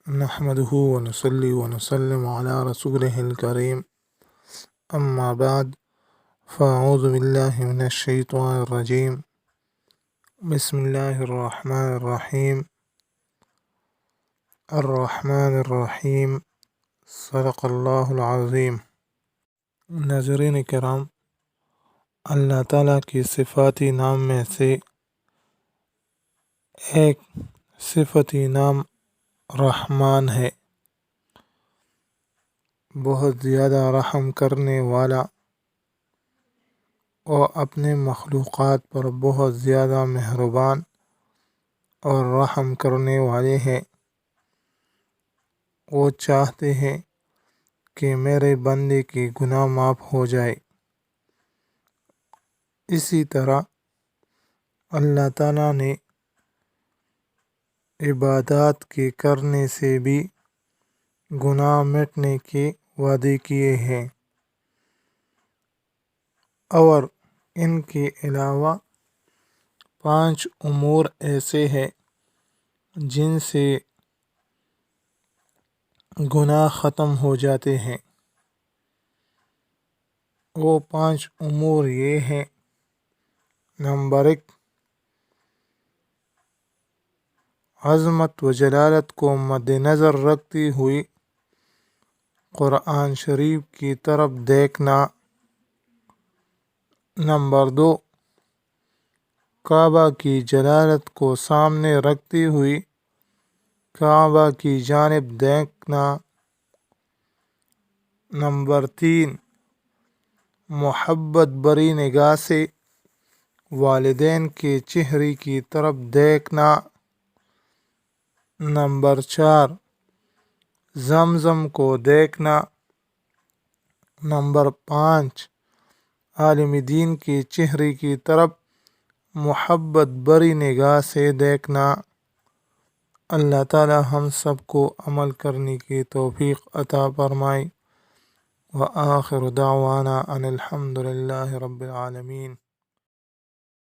نحمده ونصلي ونسلم على رسوله الكريم أما بعد فأعوذ بالله من الشيطان الرجيم بسم الله الرحمن الرحيم الرحمن الرحيم صدق اللہ العظیم۔ ناظرین کرام، اللہ تعالیٰ کی صفاتی نام میں سے ایک صفتی نام رحمان ہے، بہت زیادہ رحم کرنے والا اور اپنے مخلوقات پر بہت زیادہ مہربان اور رحم کرنے والے ہیں۔ وہ چاہتے ہیں کہ میرے بندے کی گناہ معاف ہو جائے۔ اسی طرح اللہ تعالیٰ نے عبادات کے کرنے سے بھی گناہ مٹنے کے وعدے کیے ہیں، اور ان کے علاوہ 5 امور ایسے ہیں جن سے گناہ ختم ہو جاتے ہیں۔ وہ 5 امور یہ ہیں: نمبر 1، عظمت و جلالت کو مد نظر رکھتی ہوئی قرآن شریف کی طرف دیکھنا۔ نمبر 2، کعبہ کی جلالت کو سامنے رکھتی ہوئی کعبہ کی جانب دیکھنا۔ نمبر 3، محبت بری نگاہ سے والدین کے چہرے کی طرف دیکھنا۔ نمبر 4، زمزم کو دیکھنا۔ نمبر 5، عالم دین کے چہرے کی طرف محبت بری نگاہ سے دیکھنا۔ اللہ تعالی ہم سب کو عمل کرنے کی توفیق عطا فرمائے۔ وآخر دعوانا ان الحمد للہ رب العالمین۔